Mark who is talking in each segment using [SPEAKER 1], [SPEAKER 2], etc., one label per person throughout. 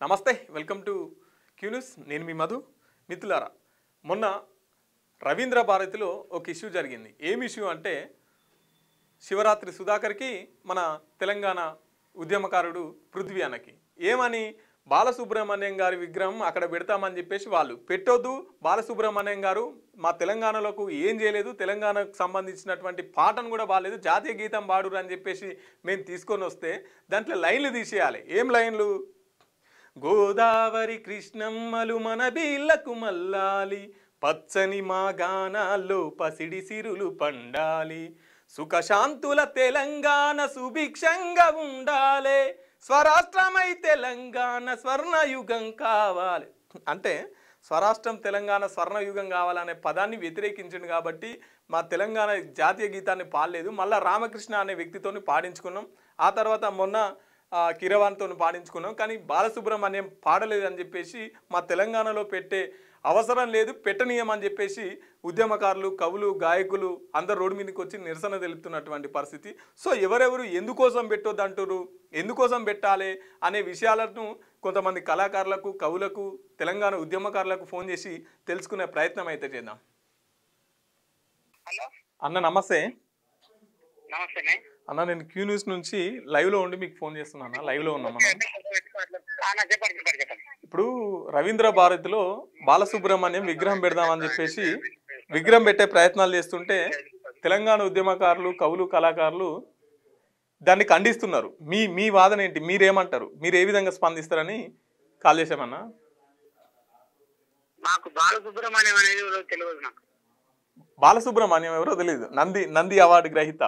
[SPEAKER 1] నమస్తే, welcome to Q news. నేను మీ మధు. మిత్రులారా, మొన్న రవీంద్ర భారతిలో ఒక ఇష్యూ జరిగింది. ఏం ఇష్యూ అంటే శివరాత్రి సుధాకర్కి మన తెలంగాణ ఉద్యమకారుడు పృథ్వీ అన్నకి ఏమని బాలసుబ్రహ్మణ్యం గారి విగ్రహం అక్కడ పెడతామని చెప్పేసి వాళ్ళు పెట్టొద్దు, బాలసుబ్రహ్మణ్యం గారు మా తెలంగాణలోకి ఏం చేయలేదు, తెలంగాణకు సంబంధించినటువంటి పాటను కూడా బాగాలేదు, జాతీయ గీతం పాడురు అని చెప్పేసి మేము తీసుకొని వస్తే దాంట్లో లైన్లు తీసేయాలి. ఏం లైన్లు? గోదావరి కృష్ణమ్మలు మన బీళ్లకు మల్లాలి, పచ్చని మా గానాల్లో పసిడి సిరులు పండాలి, సుఖశాంతుల తెలంగాణ సుభిక్షంగా ఉండాలి, స్వరాష్ట్రమై తెలంగాణ స్వర్ణయుగం కావాలి అంటే స్వరాష్ట్రం తెలంగాణ స్వర్ణయుగం కావాలనే పదాన్ని వ్యతిరేకించింది. కాబట్టి మా తెలంగాణ జాతీయ గీతాన్ని పాడలేదు. మళ్ళీ రామకృష్ణ అనే వ్యక్తితో పాడించుకున్నాం. ఆ తర్వాత మొన్న కిరవాన్తో పాడించుకున్నాం. కానీ బాలసుబ్రహ్మణ్యం పాడలేదని చెప్పేసి మా తెలంగాణలో పెట్టే అవసరం లేదు, పెట్టనీయమని చెప్పేసి ఉద్యమకారులు, కవులు, గాయకులు అందరు రోడ్డు మీదకి వచ్చి నిరసన తెలుపుతున్నటువంటి పరిస్థితి. సో ఎవరెవరు ఎందుకోసం పెట్టొద్దు అంటారు, ఎందుకోసం పెట్టాలి అనే విషయాలను కొంతమంది కళాకారులకు, కవులకు, తెలంగాణ ఉద్యమకారులకు ఫోన్ చేసి తెలుసుకునే ప్రయత్నం అయితే చేద్దాం. అన్న నమస్తే. అన్న, నేను క్యూ న్యూస్ నుంచి లైవ్లో ఉండి మీకు ఫోన్ చేస్తున్నాను. లైవ్లో ఉన్నామన్నా. ఇప్పుడు రవీంద్ర భారతిలో బాలసుబ్రహ్మణ్యం విగ్రహం పెడదామని చెప్పేసి విగ్రహం పెట్టే ప్రయత్నాలు చేస్తుంటే తెలంగాణ ఉద్యమకారులు, కవులు, కళాకారులు దాన్ని ఖండిస్తున్నారు. మీ వాదన ఏంటి? మీరేమంటారు? మీరు ఏ విధంగా స్పందిస్తారని కాల్ చేశామన్నా.
[SPEAKER 2] నాకు బాలసుబ్రహ్మణ్యం అనేది తెలియదు. నాకు
[SPEAKER 1] బాలసుబ్రహ్మణ్యం ఎవరో తెలియదు. నంది అవార్డు గ్రహీత.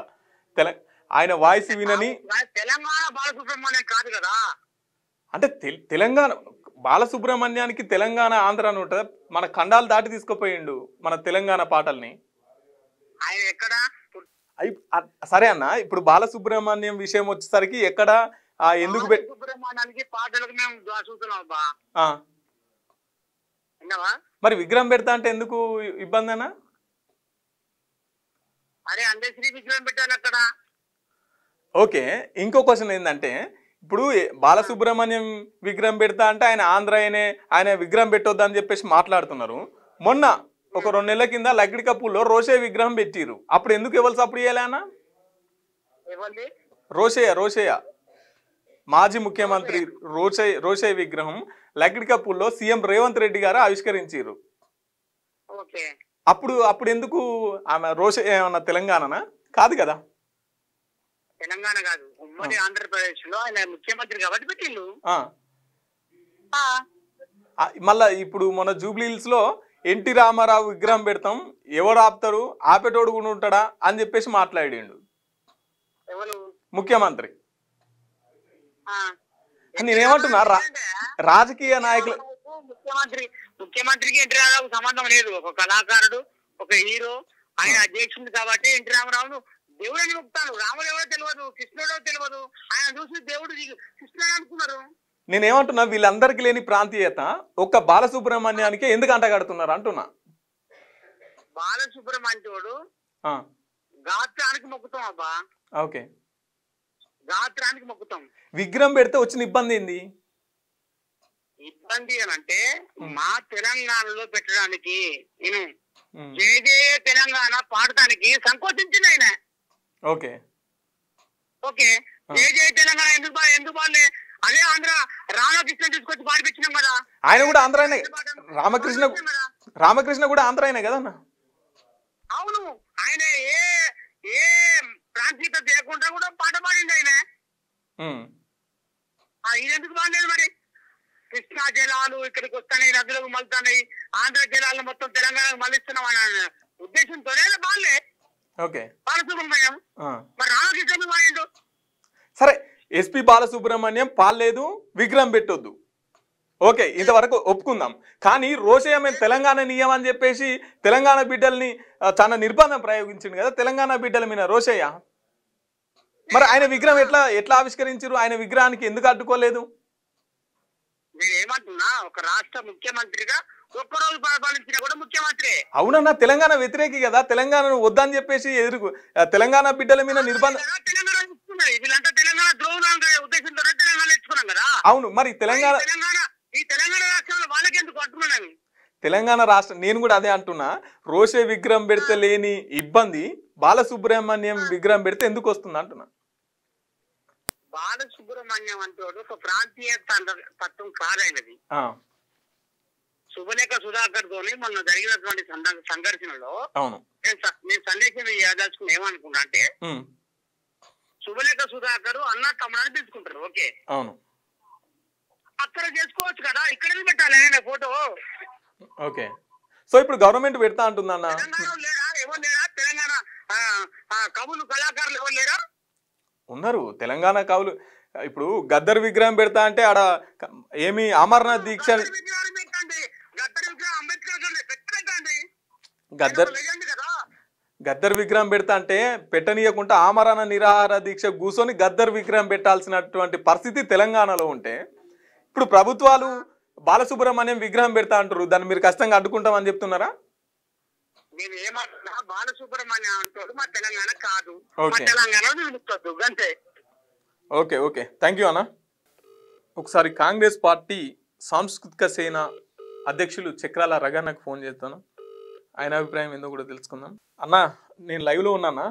[SPEAKER 1] ఆయన వాయిస్ వినని
[SPEAKER 2] తెలంగాణ బాలసుబ్రహ్మణ్యం కాదు కదా.
[SPEAKER 1] అంటే తెలంగాణ బాలసుబ్రహ్మణ్యానికి తెలంగాణ, ఆంధ్ర అని ఉంటుంది. మన ఖండాలు దాటి తీసుకుపోయిండు మన తెలంగాణ పాటల్ని.
[SPEAKER 2] ఆయన ఎక్కడ
[SPEAKER 1] సరే అన్న, ఇప్పుడు బాలసుబ్రహ్మణ్యం విషయం వచ్చేసరికి ఎక్కడ ఎందుకు
[SPEAKER 2] సుబ్రహ్మణ్యానికి పాటలకు మేము చూస్తున్నాం.
[SPEAKER 1] మరి విగ్రహం పెడతా అంటే ఎందుకు ఇబ్బంది అన్న?
[SPEAKER 2] అరే అందశ్రీ విగ్రహం పెట్టాను అక్కడ.
[SPEAKER 1] ఓకే, ఇంకో క్వశ్చన్ ఏంటంటే ఇప్పుడు బాలసుబ్రహ్మణ్యం విగ్రహం పెడతా అంటే ఆయన ఆంధ్రయనే, ఆయన విగ్రహం పెట్టొద్దు అని చెప్పేసి మాట్లాడుతున్నారు. మొన్న ఒక 2 నెలల కింద లగ్డికప్పుల్లో రోషే విగ్రహం పెట్టిరు. అప్పుడు ఎందుకు ఎవరు సపోర్ట్ చేయాలన్నా? రోషయ్య మాజీ ముఖ్యమంత్రి రోషయ్య విగ్రహం లగ్డికప్పుల్లో సీఎం రేవంత్ రెడ్డి గారు ఆవిష్కరించారు. అప్పుడు ఎందుకు ఆమె రోషయ్య ఏమన్నా తెలంగాణనా? కాదు కదా.
[SPEAKER 2] తెలంగాణ కాదు, ఉమ్మడి ఆంధ్రప్రదేశ్ లో ఆయన ముఖ్యమంత్రి కాబట్టి పెట్టిండు.
[SPEAKER 1] మళ్ళా ఇప్పుడు మన జూబ్లీ హిల్స్ లో ఎన్టీ రామారావు విగ్రహం పెడతాం, ఎవరు ఆపుతారు, ఆపేటోడు కూడా ఉంటాడా అని చెప్పేసి మాట్లాడిండు ముఖ్యమంత్రి. నేనేమంటున్నా, రాజకీయ నాయకులు
[SPEAKER 2] ముఖ్యమంత్రికి ఎన్టీ రామారావు సంబంధం లేదు. ఒక కళాకారుడు, ఒక హీరో, ఆయన అధ్యక్షుడు కాబట్టి ఎన్టీ రామారావును దేవుడు అని చెప్తాను. రాముడు ఎవరో తెలియదు, కృష్ణుడో తెలియదు. ఆయన చూసి దేవుడు కృష్ణుడు అనుకున్నారు.
[SPEAKER 1] నేనేమంటున్నా, వీళ్ళందరికీ లేని ప్రాంతీయత ఒక్క బాలసుబ్రహ్మణ్యానికి ఎందుకు అంటగడుతున్నారు అంటున్నా.
[SPEAKER 2] బాలసుబ్రహ్మణ్యుడు గాత్రానికి మొక్కుతాం అబ్బా.
[SPEAKER 1] ఓకే,
[SPEAKER 2] గాత్రానికి మొక్కుతాం.
[SPEAKER 1] విగ్రహం పెడితే వచ్చిన ఇబ్బంది ఏంది?
[SPEAKER 2] ఇబ్బంది అని అంటే మా తెలంగాణలో పెట్టడానికి నేను జయ జయ తెలంగాణ పాడటానికి సంకోచించింది ఆయన.
[SPEAKER 1] ఓకే
[SPEAKER 2] ఓకే, జయ జయ తెలంగాణ ఎందుకు బాలే? అదే ఆంధ్ర రామకృష్ణ తీసుకొచ్చి పాడిపించినాం కదా.
[SPEAKER 1] ఆయన కూడా ఆంధ్రానే. రామకృష్ణ కూడా ఆంధ్రానే కదా అన్న.
[SPEAKER 2] అవును, ఆయన ఏ ప్రాంతీయత లేకుండా కూడా పాట పాడింది ఆయన. ఇది ఎందుకు బాగలేదు మరి? కృష్ణా జలాలు ఇక్కడికి వస్తున్నాయి, నదులకు మలుతున్నాయి, ఆంధ్ర జలాలను మొత్తం తెలంగాణకు మళ్ళిస్తున్నాం అనే ఉద్దేశంతోనే బాలే.
[SPEAKER 1] ఓకే,
[SPEAKER 2] బాలసుబ్రహ్మణ్యం మరి రామకృష్ణ పాడిండు.
[SPEAKER 1] సరే, ఎస్పీ బాలసుబ్రహ్మణ్యం పాడలేదు, విగ్రహం పెట్టొద్దు, ఓకే, ఇంతవరకు ఒప్పుకుందాం. కానీ రోషయ్య మేము తెలంగాణ నియమం అని చెప్పేసి తెలంగాణ బిడ్డల్ని చాలా నిర్బంధం ప్రయోగించింది కదా తెలంగాణ బిడ్డల మీద రోషయ్య. మరి ఆయన విగ్రహం ఎట్లా ఆవిష్కరించారు? ఆయన విగ్రహానికి ఎందుకు అడ్డుకోలేదు?
[SPEAKER 2] నేను ఏమంటున్నా, ఒక రాష్ట్ర ముఖ్యమంత్రిగా ఒక్కరోజు పరిపాలించిన కూడా ముఖ్యమంత్రి.
[SPEAKER 1] అవునన్నా, తెలంగాణ వ్యతిరేకి కదా. తెలంగాణను వద్దని చెప్పేసి తెలంగాణ బిడ్డల మీద నిర్బంధం.
[SPEAKER 2] వీళ్ళంతా తెలంగాణ ద్రోహులు ఉద్దేశంతో తెలంగాణ తెచ్చుకున్నాం కదా.
[SPEAKER 1] అవును, మరి తెలంగాణ
[SPEAKER 2] ఈ తెలంగాణ రాష్ట్రంలో వాళ్ళకి ఎందుకు అంటున్నాను?
[SPEAKER 1] తెలంగాణ రాష్ట్రం నేను కూడా అదే అంటున్నా. రోషే విగ్రహం పెడితే లేని ఇబ్బంది బాలసుబ్రహ్మణ్యం విగ్రహం పెడితే ఎందుకు వస్తుంది అంటున్నా.
[SPEAKER 2] బాలసుబ్రహ్మణ్యం అంటే ఒక ప్రాంతీయ తత్వం కాదైనది. శుభలేఖ సుధాకర్ తోని మొన్న జరిగినటువంటి సంఘర్షణలో
[SPEAKER 1] అవును
[SPEAKER 2] నేను సందేశం ఇవ్వదలుచుకుని ఏమనుకున్నా అంటే, శుభలేఖ సుధాకర్ అన్న తమ్ముడని తీసుకుంటారు. ఓకే,
[SPEAKER 1] అవును,
[SPEAKER 2] అక్కడ చేసుకోవచ్చు కదా, ఇక్కడ పెట్టాలి ఆయన ఫోటో.
[SPEAKER 1] ఓకే, సో ఇప్పుడు గవర్నమెంట్ పెడతా అంటుందన్న.
[SPEAKER 2] తెలంగాణ లేడా? ఎవరు లేడా? తెలంగాణ కవులు కళాకారులు ఎవరు లేరా?
[SPEAKER 1] ఉన్నారు తెలంగాణ కవులు. ఇప్పుడు గద్దర్ విగ్రహం పెడతా అంటే ఆడ ఏమి అమర్నాథ్ దీక్ష గద్దర్ విగ్రహం పెడతా అంటే పెట్టనీయకుండా ఆమరణ నిరాహార దీక్ష కూర్చొని గద్దర్ విగ్రహం పెట్టాల్సినటువంటి పరిస్థితి తెలంగాణలో ఉంటే, ఇప్పుడు ప్రభుత్వాలు బాలసుబ్రహ్మణ్యం విగ్రహం పెడతా అంటారు, దాన్ని మీరు కష్టంగా అడ్డుకుంటామని చెప్తున్నారా?
[SPEAKER 2] నేను ఏమంటున్నా, బాలసుబ్రహ్మణ్యం అంటాడు మా తెలంగాణ కాదు, తెలంగాణ అంతే.
[SPEAKER 1] ఓకే ఓకే, థ్యాంక్ యూ అన్న. ఒకసారి కాంగ్రెస్ పార్టీ సాంస్కృతిక సేన అధ్యక్షులు చక్రాల రగన్నకు ఫోన్ చేస్తాను, ఆయన అభిప్రాయం ఏందో కూడా తెలుసుకుందాం. అన్న, నేను లైవ్లో ఉన్నానా?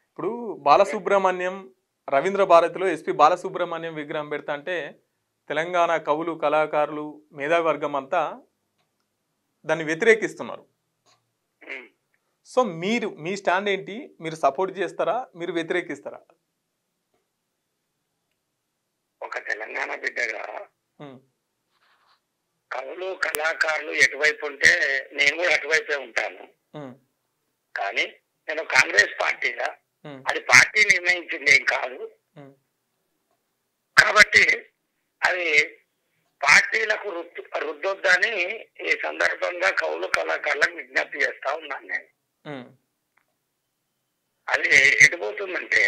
[SPEAKER 1] ఇప్పుడు బాలసుబ్రహ్మణ్యం రవీంద్ర భారతిలో ఎస్పి బాలసుబ్రహ్మణ్యం విగ్రహం పెడతా అంటే తెలంగాణ కవులు కళాకారులు మేధావి వర్గం అంతా దాన్ని వ్యతిరేకిస్తున్నారు. సో మీ స్టాండ్ ఏంటి? మీరు సపోర్ట్ చేస్తారా, మీరు వ్యతిరేకిస్తారా?
[SPEAKER 2] ఒక తెలంగాణ బిడ్డగా కవులు కళాకారులు ఎటువైపు ఉంటే నేను కూడా అటువైపే ఉంటాను. కానీ నేను కాంగ్రెస్ పార్టీగా, అది పార్టీ నిర్ణయించింది ఏం కాదు కాబట్టి అది పార్టీలకు రుద్దొద్దని ఈ సందర్భంగా కవులు కళాకారులకు విజ్ఞప్తి చేస్తా ఉన్నాను నేను. అది ఎటుపోతుందంటే,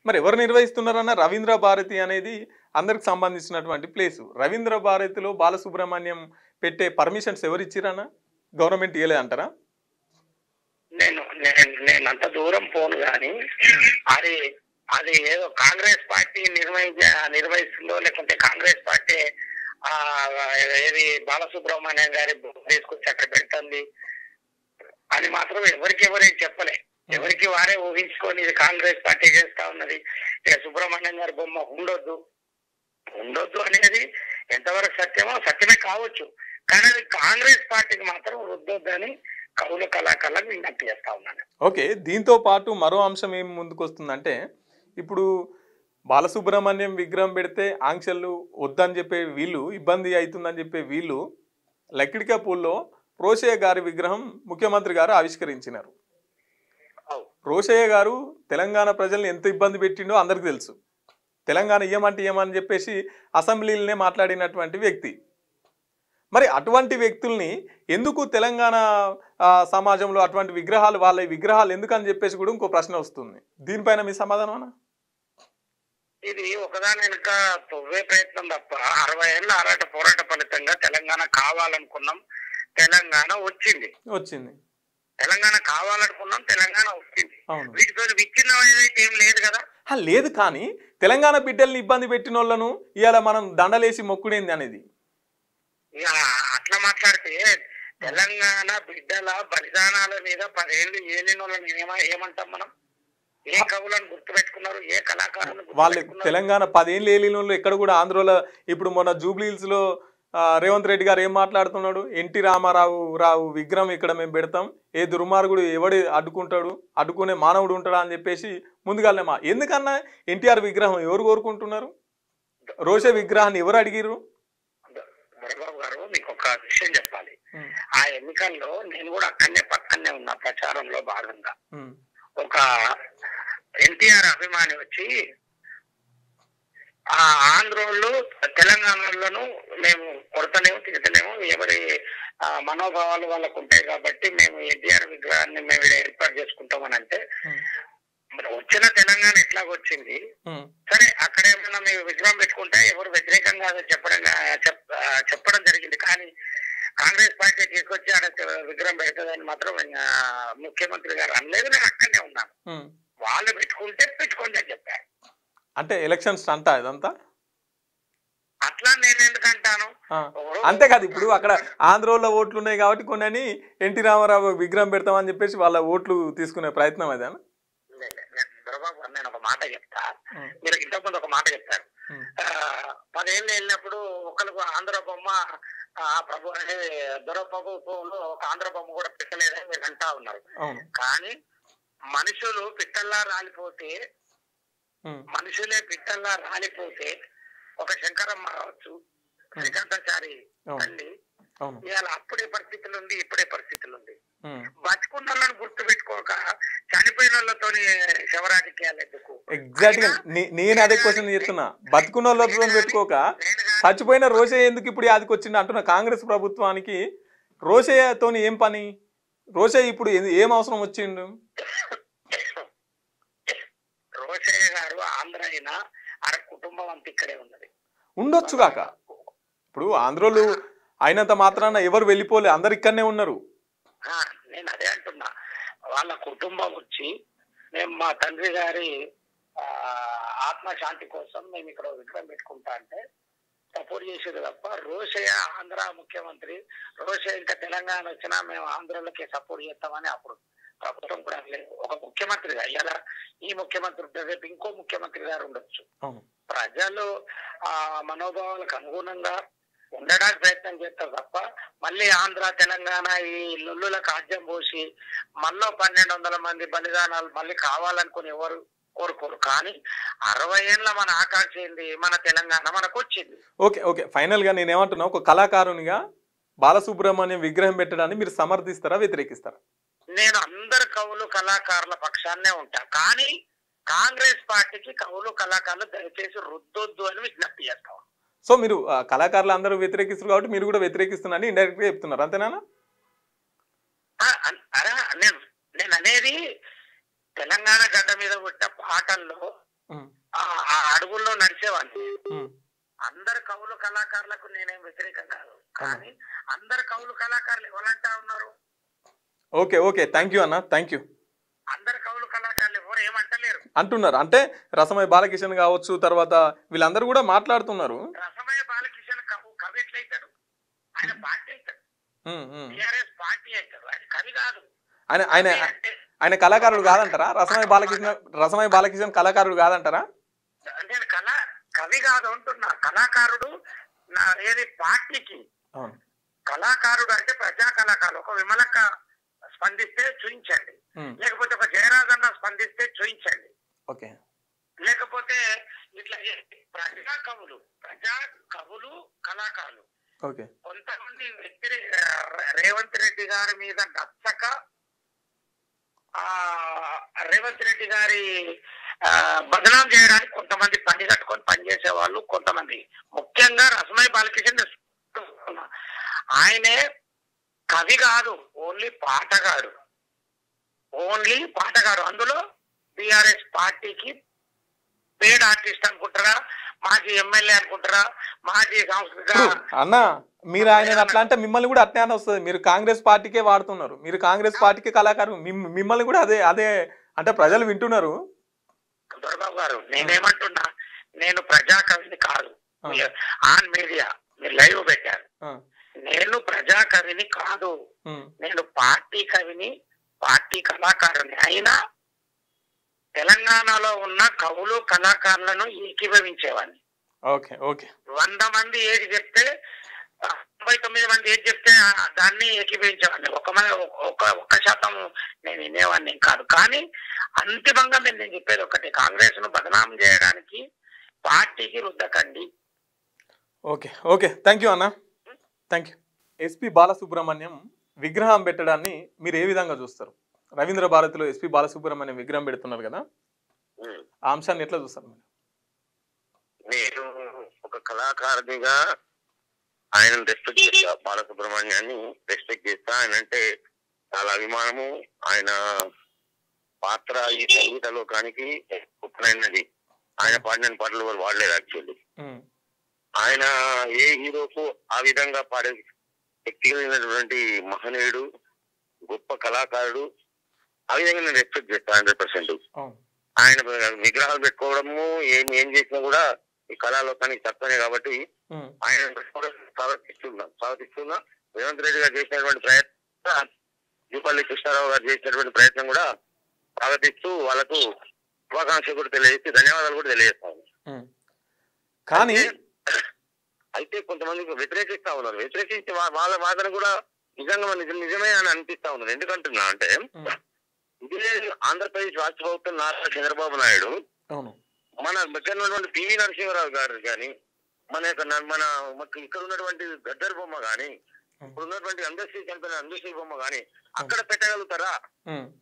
[SPEAKER 1] మరి ఎవరు నిర్వహిస్తున్నారన్న? రవీంద్ర భారతి అనేది అందరికి సంబంధించినటువంటి ప్లేసు. రవీంద్ర భారతిలో బాలసుబ్రహ్మణ్యం పెట్టే పర్మిషన్స్ ఎవరు ఇచ్చిరన్నా? గవర్నమెంట్ ఇవ్వలేదు అంటారా?
[SPEAKER 2] నేను అంత దూరం పోను కానీ అది ఏదో కాంగ్రెస్ పార్టీ నిర్వహిస్తుందో, లేకుంటే కాంగ్రెస్ పార్టీ ఏది బాలసుబ్రహ్మణ్యం గారి తీసుకొచ్చి అక్కడ పెడుతుంది అని మాత్రం ఎవరికి చెప్పలే. ఎవరికి వారే ఊహించుకొని ఇది కాంగ్రెస్ పార్టీ చేస్తా ఉన్నది, ఇక సుబ్రహ్మణ్యం గారి బొమ్మ ఉండొద్దు అనేది ఎంతవరకు సత్యమో సత్యమే కావచ్చు, కానీ అది కాంగ్రెస్ పార్టీకి మాత్రం రుద్దొద్దని కవులు కళాకారులకు విజ్ఞప్తి చేస్తా ఉన్నాను.
[SPEAKER 1] ఓకే, దీంతో పాటు మరో అంశం ఏం ముందుకు వస్తుందంటే, ఇప్పుడు బాలసుబ్రహ్మణ్యం విగ్రహం పెడితే ఆంక్షలు వద్దని చెప్పే వీళ్ళు, ఇబ్బంది అవుతుందని చెప్పే వీళ్ళు, లక్కిడికాపూల్లో రోషయ్య గారి విగ్రహం ముఖ్యమంత్రి గారు ఆవిష్కరించినారు. రోషయ్య గారు తెలంగాణ ప్రజల్ని ఎంత ఇబ్బంది పెట్టిండో అందరికి తెలుసు. తెలంగాణ ఇయ్యమని చెప్పేసి అసెంబ్లీలనే మాట్లాడినటువంటి వ్యక్తి. మరి అటువంటి వ్యక్తుల్ని ఎందుకు తెలంగాణ సమాజంలో అటువంటి వాళ్ళ విగ్రహాలు ఎందుకు అని చెప్పేసి కూడా ఇంకో ప్రశ్న వస్తుంది. దీనిపైన మీ సమాధానం?
[SPEAKER 2] ఇది ఒకదాని వెనుక తొవ్వే ప్రయత్నం తప్ప 60 ఏళ్ళ పోరాట ఫలితంగా తెలంగాణ కావాలనుకున్నాం, తెలంగాణ వచ్చింది. తెలంగాణ కావాలనుకున్నాం, తెలంగాణ వచ్చింది. వీటితో విచ్ఛిన్నం ఏదైతే ఏం లేదు కదా.
[SPEAKER 1] లేదు, కానీ తెలంగాణ బిడ్డల్ని ఇబ్బంది పెట్టిన వాళ్ళను ఇవాళ మనం దండలేసి మొక్కుడేంది అనేది.
[SPEAKER 2] అట్లా మాట్లాడితే తెలంగాణ బిడ్డల బలిదానాల మీద 10 ఏళ్ళు ఏలిన వాళ్ళని ఏమంటాం మనం? ఏ కవులను గుర్తు పెట్టుకున్నారు, ఏ కళాకారులను?
[SPEAKER 1] వాళ్ళు తెలంగాణ 10 ఏళ్ళు ఏలిన వాళ్ళు ఎక్కడ కూడా ఆంధ్రలో. ఇప్పుడు మొన్న జూబ్లీహిల్స్ లో రేవంత్ రెడ్డి గారు ఏం మాట్లాడుతున్నాడు? ఎన్టీ రామారావు విగ్రహం ఇక్కడ మేము పెడతాం, ఏ దుర్మార్గుడు ఎవడి అడ్డుకునే మానవుడు ఉంటాడా అని చెప్పేసి ముందుగానే ఎందుకన్నా ఎన్టీఆర్ విగ్రహం ఎవరు కోరుకుంటున్నారు? రోషే విగ్రహాన్ని ఎవరు అడిగిరు?
[SPEAKER 2] దొరబాబు గారు, మీకు ఒక విషయం చెప్పాలి. ఆ ఎన్నికల్లో నేను కూడా పక్కనే ఉన్నా ప్రచారంలో భాగంగా. ఒక ఎన్టీఆర్ అభిమాని వచ్చి ఆ ఆంధ్రోళ్ళు తెలంగాణలోను మేము కొడతలేము తిడతలేము, ఎవరి మనోభావాలు వాళ్ళకు ఉంటాయి కాబట్టి మేము ఎన్టీఆర్ విగ్రహాన్ని మేము ఏర్పాటు చేసుకుంటామని అంటే, వచ్చిన తెలంగాణ ఎట్లాగొచ్చింది సరే, అక్కడ ఏమైనా మేము విగ్రహం పెట్టుకుంటే ఎవరు వ్యతిరేకంగా చెప్పడం జరిగింది. కానీ కాంగ్రెస్ పార్టీ తీసుకొచ్చి ఆడ విగ్రహం పెడుతుందని మాత్రం ముఖ్యమంత్రి గారు అనలేదు. నేను అక్కడనే ఉన్నాను. వాళ్ళు పెట్టుకుంటే పెట్టుకోండి అని చెప్పారు.
[SPEAKER 1] అంటే ఎలక్షన్స్ అంతా ఇదంతా
[SPEAKER 2] అట్లా నేను ఎందుకంటాను.
[SPEAKER 1] అంతేకాదు ఇప్పుడు అక్కడ ఆంధ్రలో ఓట్లు ఉన్నాయి కాబట్టి కొన్ని ఎన్టీ రామారావు విగ్రహం పెడతామని చెప్పేసి వాళ్ళ ఓట్లు తీసుకునే ప్రయత్నం అదేనా?
[SPEAKER 2] దొరబాబు నేను ఒక మాట చెప్తా, మీరు ఇంతకుముందు ఒక మాట చెప్పారు. 10 ఏళ్ళు వెళ్ళినప్పుడు ఒకరికి ఆంధ్ర బొమ్మ ప్రభు అంటే దొరబాబులో ఒక ఆంధ్ర బొమ్మ కూడా పెట్టలేదని మీరు అంటా ఉన్నారు. కానీ మనుషులు పిట్టల్లా రాలిపోతే, మనుషులే పిట్టల్లా రాలిపోతే ఒక శంకరమ్మ కావచ్చు, శ్రీకాంతాచారి తల్లి ఇవాళ అప్పుడే పరిస్థితులు ఉంది, ఇప్పుడే పరిస్థితులు ఉంది. బతుకున్న వాళ్ళని గుర్తు పెట్టుకోక చనిపోయిన వాళ్ళతో శవరాజకీయాలు ఎందుకు?
[SPEAKER 1] ఎగ్జాక్ట్ గా నేను అదే క్వశ్చన్ చెప్తున్నా. బతుకున్న వాళ్ళతో పెట్టుకోక చచ్చిపోయిన రోషయ్య ఎందుకు ఇప్పుడు యాదికి వచ్చింది అంటున్నా. కాంగ్రెస్ ప్రభుత్వానికి రోషయ్యతో ఏం పని? రోషయ్య ఇప్పుడు ఏం అవసరం వచ్చిండు?
[SPEAKER 2] రోషయ్య గారు ఆంధ్ర అయినా అర కుటుంబం అంత ఇక్కడే ఉన్నది,
[SPEAKER 1] ఉండొచ్చు కాక. ఇప్పుడు ఆంధ్రోలు అయినంత మాత్రాన ఎవరు వెళ్ళిపోలే, అందరు ఇక్కడనే ఉన్నారు.
[SPEAKER 2] నేను అదే అంటున్నా, వాళ్ళ కుటుంబం వచ్చి మేము మా తండ్రి గారి ఆత్మశాంతి కోసం మేము ఇక్కడ విగ్రహం పెట్టుకుంటా అంటే సపోర్ట్ చేసేది తప్ప, రోషయ్య ఆంధ్ర ముఖ్యమంత్రి, రోషయ్య ఇంకా తెలంగాణ వచ్చినా మేము ఆంధ్రలోకి సపోర్ట్ చేస్తామని అప్పుడు ప్రభుత్వం కూడా లేదు. ఒక ముఖ్యమంత్రిగా ఇలా ఈ ముఖ్యమంత్రి ఉంటే రేపు ఇంకో ముఖ్యమంత్రి గారు ఉండొచ్చు. ప్రజలు మనోభావాలకు అనుగుణంగా ఉండడానికి ప్రయత్నం చేస్తారు తప్ప మళ్ళీ ఆంధ్ర తెలంగాణ ఈ లొల్లులకు ఆజ్యం పోసి మళ్ళీ 1200 మంది బలిదానాలు మళ్ళీ కావాలనుకుని ఎవరు కోరుకోరు. కానీ 60 ఏళ్ళ మన ఆకాంక్ష ఏంది, మన తెలంగాణ మనకు వచ్చింది.
[SPEAKER 1] ఓకే ఓకే ఫైనల్ గా నేను ఏమంటున్నా, ఒక కళాకారునిగా బాలసుబ్రహ్మణ్యం విగ్రహం పెట్టడాన్ని మీరు సమర్థిస్తారా, వ్యతిరేకిస్తారా?
[SPEAKER 2] నేను అందరు కవులు కళాకారుల పక్షాన్నే ఉంటా, కానీ కాంగ్రెస్ పార్టీకి కవులు కళాకారులు దయచేసి రుద్దొద్దు అని విజ్ఞప్తి చేస్తాం.
[SPEAKER 1] సో మీరు కళాకారులు అందరూ వ్యతిరేకిస్తారు కాబట్టి మీరు కూడా వ్యతిరేకిస్తున్నారని ఇండైరెక్ట్ గా చెప్తున్నారు, అంతేనా?
[SPEAKER 2] నేను అనేది తెలంగాణ గడ్డ మీద పుట్టిన పాటల్లో ఆ అడుగుల్లో నడిచేవాడిని. అందరు కవులు కళాకారులకు నేనేం వ్యతిరేకం కాదు, కానీ అందరు కవులు కళాకారులు ఎవరంటా ఉన్నారు?
[SPEAKER 1] ఓకే ఓకే థ్యాంక్ యూ అన్న, థ్యాంక్ యూ.
[SPEAKER 2] అందరు కవులు కళాకారులు ఎవరు ఏమంటలేరు
[SPEAKER 1] అంటున్నారు. అంటే రసమయ్య బాలకిషన్ కావచ్చు, తర్వాత వీళ్ళందరూ కూడా మాట్లాడుతున్నారు.
[SPEAKER 2] రసమయ్య బాలకిషన్ కవి ఎట్లయితాడు? ఆయన పార్టీ అవుతాడు, టిఆర్ఎస్ పార్టీ అవుతాడు, ఆయన కవి కాదు.
[SPEAKER 1] ఆయన ఆయన ఆయన కళాకారుడు కాదంటారా? రసమయ్య బాలకిషన్ కళాకారుడు కాదంటారా?
[SPEAKER 2] నేను కవి కాదు అంటున్నా, కళాకారుడు ఏది పార్టీకి. కళాకారుడు అంటే ప్రజా కళాకారుడు. ఒక విమలక్క స్పందిస్తే చూయించండి, లేకపోతే ఒక జయరాజన్న స్పందిస్తే చూయించండి, లేకపోతే ఇట్లా ప్రజా కవులు కళాకారులు. కొంతమంది రేవంత్ రెడ్డి గారి మీద నచ్చక రేవంత్ రెడ్డి గారి బదనాం చేయడానికి కొంతమంది పని కట్టుకొని పనిచేసే వాళ్ళు కొంతమంది, ముఖ్యంగా రసమయ్య బాలకిషన్ ఆయనే కవి కాదు, ఓన్లీ పాటగాడు. అందులో టిఆర్ఎస్ పార్టీకి పేడ్ ఆర్టిస్ట్ అనుకుంటారా, మాజీ ఎమ్మెల్యే అనుకుంటారా, మాజీ సాంస్కృతిక
[SPEAKER 1] అన్న. మీరు ఆయన అట్లా అంటే మిమ్మల్ని కూడా అట్నే అని వస్తుంది. మీరు కాంగ్రెస్ పార్టీకే వాడుతున్నారు, మీరు కాంగ్రెస్ పార్టీకే కళాకారు, మిమ్మల్ని కూడా అదే అంటే ప్రజలు వింటున్నారు.
[SPEAKER 2] దొరబాబు గారు నేనేమంటున్నా, నేను ప్రజా కవిని కాదు. ఆన్ మీడియా మీరు లైవ్ పెట్టారు, నేను ప్రజా కవిని కాదు, నేను పార్టీ కవిని, పార్టీ కళాకారుని. అయినా తెలంగాణలో ఉన్న కవులు కళాకారులను ఏకీభవించేవాడిని. 100 మంది ఏది చెప్తే 99 మంది ఏది చెప్తే దాన్ని ఏకీభవించేవాడిని. ఒక్క శాతం నేను వినేవాడిని కాదు. కానీ అంతిమంగా నేను చెప్పేది ఒకటి, కాంగ్రెస్ ను బదనాం చేయడానికి పార్టీకి రుద్దకండి.
[SPEAKER 1] ఓకే థ్యాంక్ యూ అన్న, థ్యాంక్ యూ. ఎస్పి బాలసుబ్రహ్మణ్యం విగ్రహం పెట్టడాన్ని మీరు ఏ విధంగా చూస్తారు? రవీంద్ర భారతిలో ఎస్పి బాలసుబ్రహ్మణ్యం విగ్రహం పెడుతున్నారు కదా, ఆ అంశాన్ని ఎట్లా చూస్తారు మీరు?
[SPEAKER 2] నేను ఒక కళాకారునిగా ఆయన రెస్పెక్ట్ చేస్తా, బాలసుబ్రహ్మణ్యాన్ని రెస్పెక్ట్ చేస్తా. ఆయన అంటే చాలా అభిమానము. ఆయన పాత్ర ఈ సంగీత లోకానికి గొప్పనైనది. ఆయన పాడిన పాటలు ఎవరు వాడలేదు యాక్చువల్లీ. ఆయన ఏ హీరోకు ఆ విధంగా పాడే వ్యక్తి కలిగినటువంటి మహనీయుడు, గొప్ప కళాకారుడు. ఆ విధంగా నేను రెస్పెక్ట్ చేస్తాను 100%. ఆయన విగ్రహాలు పెట్టుకోవడము ఏం చేసినా కూడా ఈ కళాలోకానికి తక్కువనే కాబట్టి ఆయన స్వాగతిస్తున్నా రేవంత్ రెడ్డి గారు చేసినటువంటి ప్రయత్నం, జూపల్లి కృష్ణారావు గారు చేసినటువంటి ప్రయత్నం కూడా స్వాగతిస్తూ వాళ్ళకు శుభాకాంక్షలు కూడా తెలియజేసి ధన్యవాదాలు కూడా తెలియజేస్తాను.
[SPEAKER 1] కానీ
[SPEAKER 2] అయితే కొంతమంది వ్యతిరేకిస్తా ఉన్నారు. వ్యతిరేకించి వాళ్ళ వాదన కూడా నిజంగా నిజమే అని అనిపిస్తా ఉన్నారు. ఎందుకంటున్నా అంటే ఇదే ఆంధ్రప్రదేశ్ రాష్ట్ర ప్రభుత్వం నారా చంద్రబాబు నాయుడు మన దగ్గర ఉన్నటువంటి పివి నరసింహారావు గారు కానీ మన ఇక్కడ ఉన్నటువంటి గద్దర్ బొమ్మ కానీ ఇప్పుడు ఉన్నటువంటి అందశ్రీ చంపిన అందశ్రీ బొమ్మ కానీ అక్కడ పెట్టగలుగుతారా?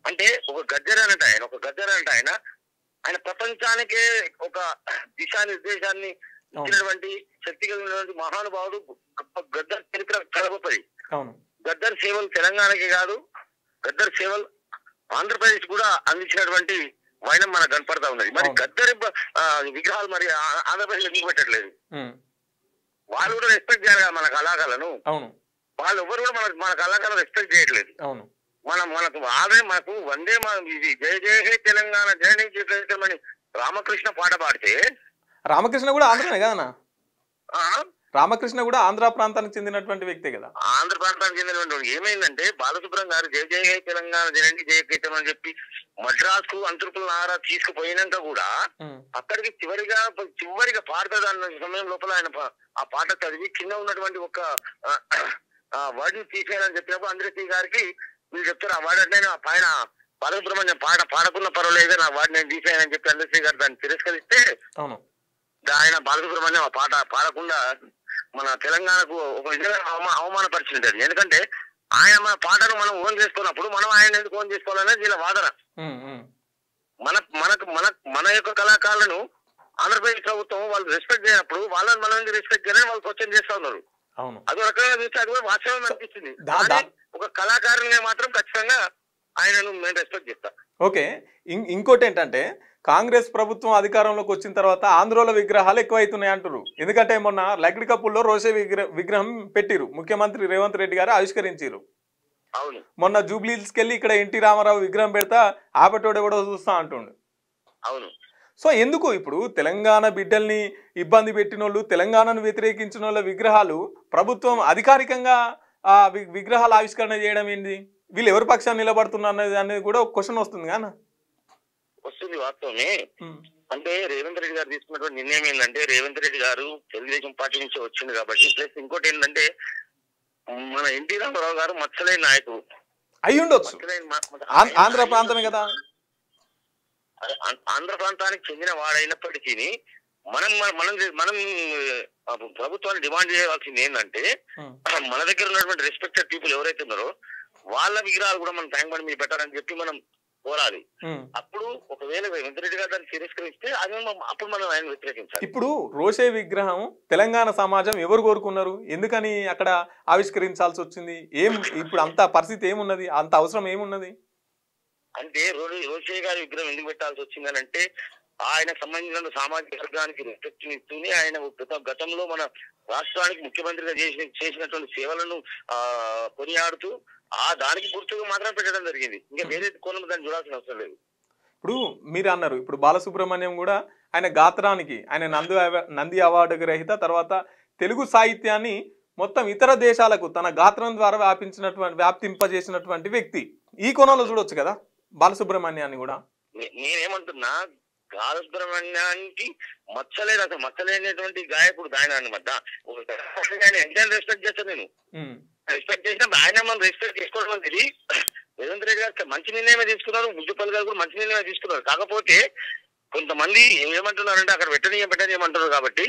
[SPEAKER 2] అంటే ఒక గద్దర్ అంటే ఆయన ప్రపంచానికే ఒక దిశానిర్దేశాన్ని ఇచ్చినటువంటి శక్తి కలిగినటువంటి మహానుభావుడు. గద్దర్ చరిత్ర చాలా గొప్పది. గద్దర్ సేవలు తెలంగాణకి కాదు, గద్దర్ సేవలు ఆంధ్రప్రదేశ్ కూడా అందించినటువంటి వైనం మనకు కనపడతా ఉన్నది. మరి గద్దర్ విగ్రహాలు మరి ఆంధ్రప్రదేశ్ ఎందుకు పెట్టట్లేదు? వాళ్ళు కూడా రెస్పెక్ట్ చేయాలి కదా మన కళాకారులను. వాళ్ళు ఎవరు కూడా మన కళాకారులు రెస్పెక్ట్ చేయట్లేదు. మనకు ఆల్రెడీ మనకు వందే ఇది జయ జయ హే తెలంగాణ జయ రామకృష్ణ పాట పాడితే,
[SPEAKER 1] రామకృష్ణ కూడా ఆంధ్రనే కదా, రామకృష్ణ కూడా ఆంధ్ర ప్రాంతానికి చెందినటువంటి వ్యక్తే కదా.
[SPEAKER 2] ఆంధ్ర ప్రాంతానికి చెందినటువంటి ఏమైందంటే బాలసుబ్రహ్మణ్యం గారు జయ జయ హే తెలంగాణ జయంతి జయకీర్తం అని చెప్పి మద్రాసు అంతర్పుల నారా తీసుకుపోయినాక కూడా అక్కడికి చివరిగా పాడతాదన్న సమయం లోపల ఆయన ఆ పాట చదివి కింద ఉన్నటువంటి ఒక వర్డ్ ని తీసేయాలని చెప్పినప్పుడు అందరికీ గారికి వీళ్ళు చెప్తారు ఆ వర్డ్ అంటే పైన బాలసుబ్రహ్మణ్యం పాడకున్న పర్వాలేదు నా వర్డ్ నేను తీసేయాలని చెప్పి అందరికీ గారు దాన్ని తిరస్కరిస్తే ఆయన బాలసుబ్రహ్మణ్యం ఆ పాట పాడకుండా మన తెలంగాణకు ఒక విధంగా అవమానపరిచింది. ఎందుకంటే ఆయన మన పాటను మనం ఓన్ చేసుకున్నప్పుడు మనం ఆయన ఎందుకు ఓన్ చేసుకోవాలనేది వీళ్ళ వాదన. మన యొక్క కళాకారులను ఆంధ్రప్రదేశ్ ప్రభుత్వం వాళ్ళు రెస్పెక్ట్ చేయనప్పుడు వాళ్ళని మనం రెస్పెక్ట్ చేయాలని వాళ్ళు క్వశ్చన్ చేస్తా ఉన్నారు. అది రకంగా చూస్తే అది కూడా వాస్తవం అనిపిస్తుంది. ఒక కళాకారులనే మాత్రం ఖచ్చితంగా ఆయనను నేను రెస్పెక్ట్ చేస్తా.
[SPEAKER 1] ఓకే, ఇంకోటి ఏంటంటే కాంగ్రెస్ ప్రభుత్వం అధికారంలోకి వచ్చిన తర్వాత ఆంధ్రోల విగ్రహాలు ఎక్కువైతున్నాయి అంటారు. ఎందుకంటే మొన్న లగ్డికప్పుల్లో రోషే విగ్రహం పెట్టిరు, ముఖ్యమంత్రి రేవంత్ రెడ్డి గారు ఆవిష్కరించారు. మొన్న జూబ్లీహిల్స్కి వెళ్ళి ఇక్కడ ఎన్టీ రామారావు విగ్రహం పెడతా ఆపటోడు ఎవడో చూస్తా అంటుండు. సో ఎందుకు ఇప్పుడు తెలంగాణ బిడ్డల్ని ఇబ్బంది పెట్టిన వాళ్ళు, తెలంగాణను వ్యతిరేకించిన వాళ్ళ విగ్రహాలు ప్రభుత్వం అధికారికంగా ఆ విగ్రహాలు ఆవిష్కరణ చేయడం ఏంటి? వీళ్ళు ఎవరి పక్షాన్ని నిలబడుతున్నారు అనేది కూడా ఒక క్వశ్చన్ వస్తుంది కానీ
[SPEAKER 2] వస్తుంది. వాస్తవమే. అంటే రేవంత్ రెడ్డి గారు తీసుకున్నటువంటి నిర్ణయం ఏంటంటే రేవంత్ రెడ్డి గారు తెలుగుదేశం పార్టీ నుంచి వచ్చింది కాబట్టి, ప్లస్ ఇంకోటి ఏంటంటే మన ఎన్టీ రామారావు గారు మచ్చలేని నాయకుడు
[SPEAKER 1] అయి ఉండొచ్చు. ఆంధ్ర ప్రాంతమే కదా,
[SPEAKER 2] ఆంధ్ర ప్రాంతానికి చెందిన వాడైనప్పటికీ మనం మనం మనం ప్రభుత్వాన్ని డిమాండ్ చేయవలసింది ఏంటంటే మన దగ్గర ఉన్నటువంటి రెస్పెక్టెడ్ పీపుల్ ఎవరైతే ఉన్నారో వాళ్ళ విగ్రహాలు కూడా మనం ట్యాంక్ బండ్ మీద పెట్టాలని చెప్పి మనం కోరాలి. అప్పుడు ఒకవేళ రేవంత్ రెడ్డి గారు దాన్ని తిరస్కరిస్తే అది అప్పుడు మనం ఆయన వ్యతిరేకించాలి.
[SPEAKER 1] ఇప్పుడు రోషే విగ్రహం తెలంగాణ సమాజం ఎవరు కోరుకున్నారు? ఎందుకని అక్కడ ఆవిష్కరించాల్సి వచ్చింది? ఇప్పుడు అంత పరిస్థితి ఏమున్నది? అంత అవసరం ఏమున్నది?
[SPEAKER 2] అంటే రోషే గారి విగ్రహం ఎందుకు పెట్టాల్సి వచ్చిందని అంటే ఆయన సంబంధించిన సామాజిక వర్గానికి రెస్పెక్ట్ ఇస్తూనే ఆయన గతంలో మన రాష్ట్రానికి ముఖ్యమంత్రిగా చేసినటువంటి సేవలను కొనియాడుతూ దానికి గుర్తుగా మాత్రం పెట్టడం జరిగింది. ఇంకా వేరే కోణం దాన్ని చూడాల్సిన అవసరం లేదు.
[SPEAKER 1] ఇప్పుడు మీరు అన్నారు, ఇప్పుడు బాలసుబ్రహ్మణ్యం కూడా ఆయన గాత్రానికి ఆయన నంది అవార్డు గ్రహీత, తర్వాత తెలుగు సాహిత్యాన్ని మొత్తం ఇతర దేశాలకు తన గాత్రం ద్వారా వ్యాప్తింపజేసినటువంటి వ్యక్తి. ఈ కోణంలో చూడొచ్చు కదా బాలసుబ్రహ్మణ్యాన్ని కూడా.
[SPEAKER 2] నేనేమంటున్నా, బాలసుబ్రహ్మణ్యానికి మచ్చలేదు, అసలు మచ్చలేనటువంటి గాయకుడు ఆయన అనమాట. ఎంత రెస్పెక్ట్ చేస్తాను నేను, రెస్పెక్ట్ చేసినప్పుడు ఆయన మనం రెస్పెక్ట్ చేసుకోవడం అనేది రేవంత్ రెడ్డి గారు మంచి నిర్ణయమే తీసుకున్నారు, ముద్దుపల్లి గారు కూడా మంచి నిర్ణయమే తీసుకున్నారు. కాకపోతే కొంతమంది ఏమంటున్నారంటే అక్కడ పెట్టనీయమంటున్నారు. కాబట్టి